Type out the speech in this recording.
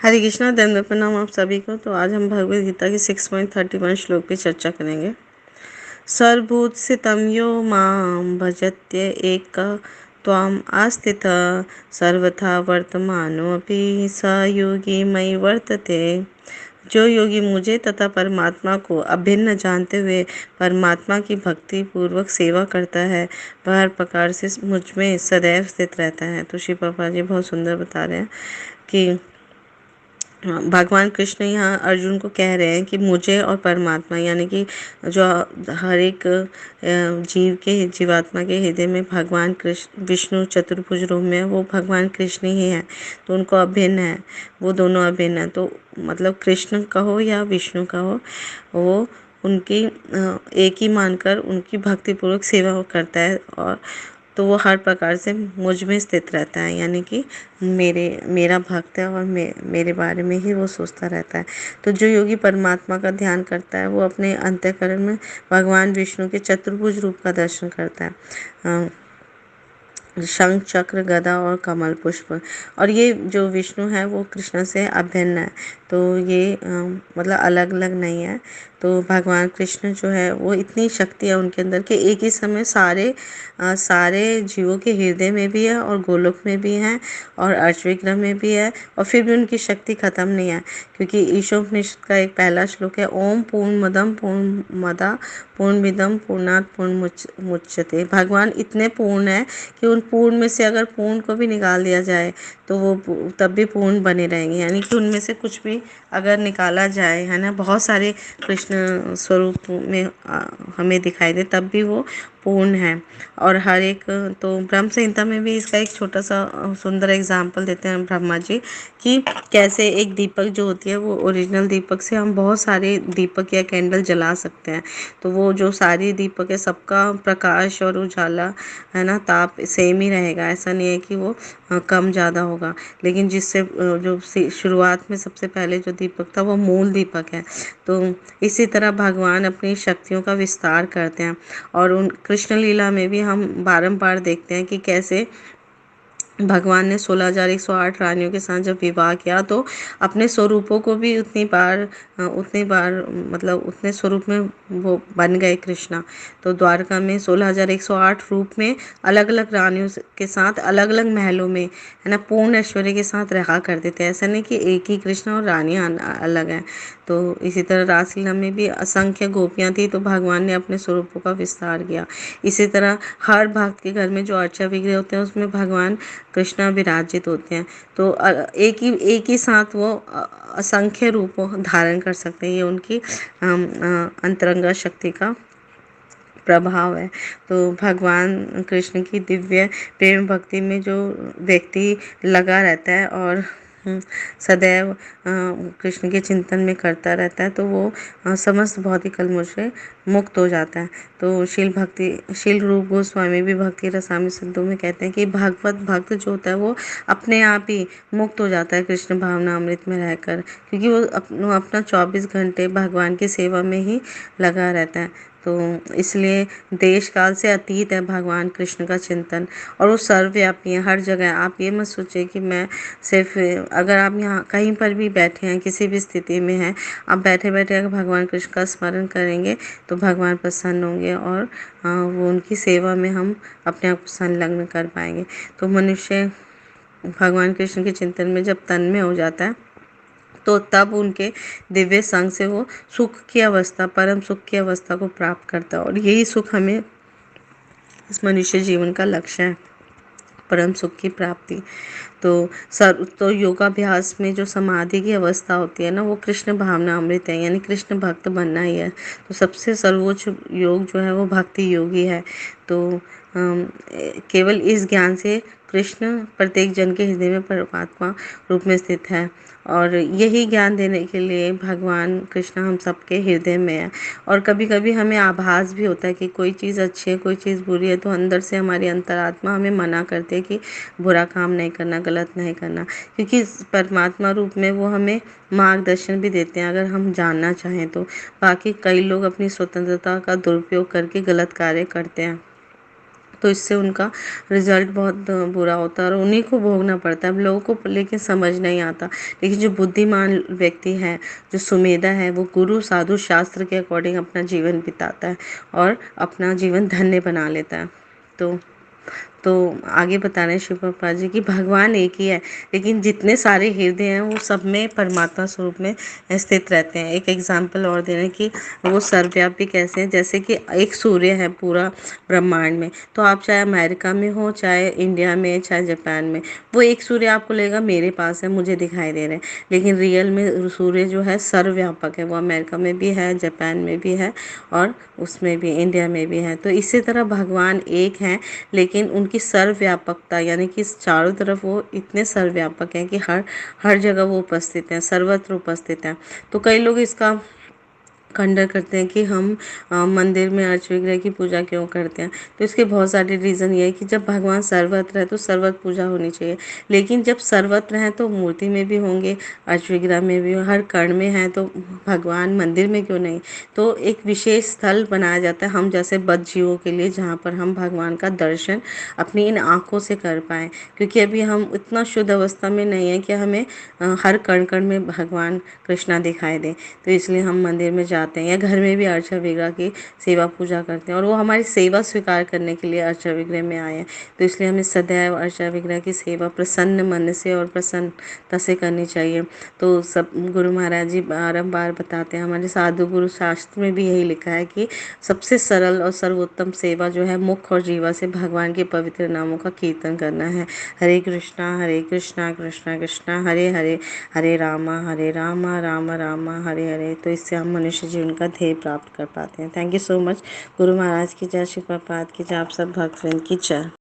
हरे कृष्णा दंड प्रणाम आप सभी को। तो आज हम भगवद गीता के 6.31 श्लोक पे चर्चा करेंगे। सर्वभूतस्थितं यो मां भजत्य एक त्वाम् आस्थित सर्वथा वर्तमानोऽपि स योगी मयि वर्तते। जो योगी मुझे तथा परमात्मा को अभिन्न जानते हुए परमात्मा की भक्ति पूर्वक सेवा करता है, वह हर प्रकार से मुझ में सदैव स्थित रहता है। तो श्री प्रभुपाद जी बहुत सुंदर बता रहे हैं कि भगवान कृष्ण यहाँ अर्जुन को कह रहे हैं कि मुझे और परमात्मा यानी कि जो हर एक जीवात्मा के हृदय में भगवान कृष्ण विष्णु चतुर्भुज रूप में है, वो भगवान कृष्ण ही है। तो उनको अभिन्न है, वो दोनों अभिन्न है। तो मतलब कृष्ण कहो या विष्णु कहो, वो उनकी एक ही मानकर उनकी भक्तिपूर्वक सेवा करता है। और तो वो हर प्रकार से मुझ में स्थित रहता है, यानी कि मेरा भक्त है और मेरे बारे में ही वो सोचता रहता है। तो जो योगी परमात्मा का ध्यान करता है, वो अपने अंतःकरण में भगवान विष्णु के चतुर्भुज रूप का दर्शन करता है, शंख चक्र गदा और कमल पुष्प। और ये जो विष्णु है वो कृष्ण से अभिन्न है। तो ये मतलब अलग अलग नहीं है। तो भगवान कृष्ण जो है वो इतनी शक्ति है उनके अंदर कि एक ही समय सारे जीवों के हृदय में भी है और गोलोक में भी है और अर्शविग्रह में भी है, और फिर भी उनकी शक्ति खत्म नहीं है। क्योंकि ईशोपनिषद का एक पहला श्लोक है, ओम पूर्णमदम पूर्णमदा पूर्णमिदम पूर्णात् पूर्णमुदच्यते। भगवान इतने पूर्ण है कि उन पूर्ण में से अगर पूर्ण को भी निकाल दिया जाए तो वो तब भी पूर्ण बने रहेंगे। यानी कि उनमें से कुछ भी अगर निकाला जाए, है ना, बहुत सारे कृष्ण स्वरूप में हमें दिखाई दे, तब भी वो पूर्ण है। और हर एक तो ब्रह्म संहिता में भी इसका एक छोटा सा सुंदर एग्जाम्पल देते हैं ब्रह्मा जी कि कैसे एक दीपक जो होती है वो ओरिजिनल दीपक से हम बहुत सारे दीपक या कैंडल जला सकते हैं। तो वो जो सारी दीपक है सबका प्रकाश और उजाला, है ना, ताप सेम ही रहेगा। ऐसा नहीं है कि वो कम ज़्यादा होगा। लेकिन जिससे जो शुरुआत में सबसे पहले जो दीपक था वो मूल दीपक है। तो इसी तरह भगवान अपनी शक्तियों का विस्तार करते हैं। और उन कृष्ण लीला में भी हम बारंबार देखते हैं कि कैसे भगवान ने 16,108 रानियों के साथ जब विवाह किया तो अपने स्वरूपों को भी उतनी बार मतलब उतने स्वरूप में वो बन गए कृष्णा। तो द्वारका में 16,108 रूप में अलग अलग रानियों के साथ अलग अलग महलों में, है ना, पूर्ण ऐश्वर्य के साथ रहा करते थे। ऐसा नहीं कि एक ही कृष्ण और रानियाँ अलग हैं। तो इसी तरह रासलीला में भी असंख्य गोपियाँ थी, तो भगवान ने अपने स्वरूपों का विस्तार किया। इसी तरह हर भक्त के घर में जो अर्चा विग्रह होते हैं उसमें भगवान कृष्णा विराजित होते हैं। तो एक ही साथ वो असंख्य रूपों धारण कर सकते हैं। ये उनकी अंतरंगा शक्ति का प्रभाव है। तो भगवान कृष्ण की दिव्य प्रेम भक्ति में जो व्यक्ति लगा रहता है और सदैव कृष्ण के चिंतन में करता रहता है, तो वो समस्त भौतिक कलमों से मुक्त हो जाता है। तो शील रूप गोस्वामी भी भक्ति रसामी सिद्धों में कहते हैं कि भागवत भक्त जो होता है वो अपने आप ही मुक्त हो जाता है कृष्ण भावना अमृत में रहकर, क्योंकि वो अपना 24 घंटे भगवान की सेवा में ही लगा रहता है। तो इसलिए देश काल से अतीत है भगवान कृष्ण का चिंतन, और वो सर्वव्यापी है, हर जगह है। आप ये मत सोचिए कि मैं सिर्फ, अगर आप यहाँ कहीं पर भी बैठे हैं, किसी भी स्थिति में हैं, आप बैठे बैठे अगर भगवान कृष्ण का स्मरण करेंगे तो भगवान प्रसन्न होंगे और वो उनकी सेवा में हम अपने आप को संलग्न कर पाएंगे। तो मनुष्य भगवान कृष्ण के चिंतन में जब तन्मय हो जाता है तो तब उनके दिव्य संग से वो सुख की अवस्था, परम सुख की अवस्था को प्राप्त करता है। और यही सुख हमें इस मनुष्य जीवन का लक्ष्य है, परम सुख की प्राप्ति। तो योगाभ्यास में जो समाधि की अवस्था होती है ना, वो कृष्ण भावना अमृत है, यानी कृष्ण भक्त बनना ही है। तो सबसे सर्वोच्च योग जो है वो भक्ति योगी है। तो केवल इस ज्ञान से कृष्ण प्रत्येक जन के हृदय में परमात्मा रूप में स्थित है, और यही ज्ञान देने के लिए भगवान कृष्ण हम सबके हृदय में है। और कभी कभी हमें आभास भी होता है कि कोई चीज़ अच्छी है, कोई चीज़ बुरी है, तो अंदर से हमारी अंतरात्मा हमें मना करती है कि बुरा काम नहीं करना, गलत नहीं करना, क्योंकि परमात्मा रूप में वो हमें मार्गदर्शन भी देते हैं अगर हम जानना चाहें तो। बाकी कई लोग अपनी स्वतंत्रता का दुरुपयोग करके गलत कार्य करते हैं। तो इससे उनका रिजल्ट बहुत बुरा होता है और उन्हीं को भोगना पड़ता है। अब लोगों को लेकिन समझ नहीं आता। लेकिन जो बुद्धिमान व्यक्ति है, जो सुमेधा है, वो गुरु साधु शास्त्र के अकॉर्डिंग अपना जीवन बिताता है और अपना जीवन धन्य बना लेता है। तो आगे बता रहे हैं शिव पापा जी कि भगवान एक ही है, लेकिन जितने सारे हृदय हैं वो सब में परमात्मा स्वरूप में स्थित रहते हैं। एक एग्जाम्पल और दे रहे हैं कि वो सर्वव्यापी कैसे हैं। जैसे कि एक सूर्य है पूरा ब्रह्मांड में, तो आप चाहे अमेरिका में हो, चाहे इंडिया में, चाहे जापान में, वो एक सूर्य आपको लगेगा मेरे पास है, मुझे दिखाई दे रहे हैं, लेकिन रियल में सूर्य जो है सर्वव्यापक है। वो अमेरिका में भी है, जापान में भी है और उसमें भी, इंडिया में भी है। तो इसी तरह भगवान एक हैं, लेकिन उनकी सर्वव्यापकता यानी कि चारों तरफ वो इतने सर्वव्यापक हैं कि हर हर जगह वो उपस्थित हैं, सर्वत्र उपस्थित हैं। तो कई लोग इसका खंडन करते हैं कि हम मंदिर में अर्च विग्रह की पूजा क्यों करते हैं। तो इसके बहुत सारे रीज़न ये है कि जब भगवान सर्वत्र है तो सर्वत्र पूजा होनी चाहिए, लेकिन जब सर्वत्र हैं तो मूर्ति में भी होंगे, अर्च विग्रह में भी, हर कण में है, तो भगवान मंदिर में क्यों नहीं। तो एक विशेष स्थल बनाया जाता है हम जैसे बद्ध जीवों के लिए, जहाँ पर हम भगवान का दर्शन अपनी इन आँखों से कर पाएँ, क्योंकि अभी हम इतना शुद्ध अवस्था में नहीं है कि हमें हर कण कण में भगवान कृष्णा दिखाई दे। तो इसलिए हम मंदिर में जाते हैं या घर में भी अर्चा विग्रह की सेवा पूजा करते हैं, और वो हमारी सेवा स्वीकार करने के लिए अर्चा विग्रह में आए हैं। तो इसलिए हमें सदैव अर्चा विग्रह की सेवा प्रसन्न मन से और प्रसन्नता से करनी चाहिए। तो सब गुरु महाराज जी बारम्बार बताते हैं, हमारे साधु गुरु शास्त्र में भी यही लिखा है कि सबसे सरल और सर्वोत्तम सेवा जो है मुख और जीवा से भगवान के पवित्र नामों का कीर्तन करना है। हरे कृष्णा कृष्णा कृष्णा हरे हरे, हरे रामा राम राम हरे हरे। तो इससे हम मनुष्य जीवन का ध्येय प्राप्त कर पाते हैं। Thank you so much. Guru Maharaj की जय, श्री प्रभुपाद की जय, आप सब भक्तवृंद की जय।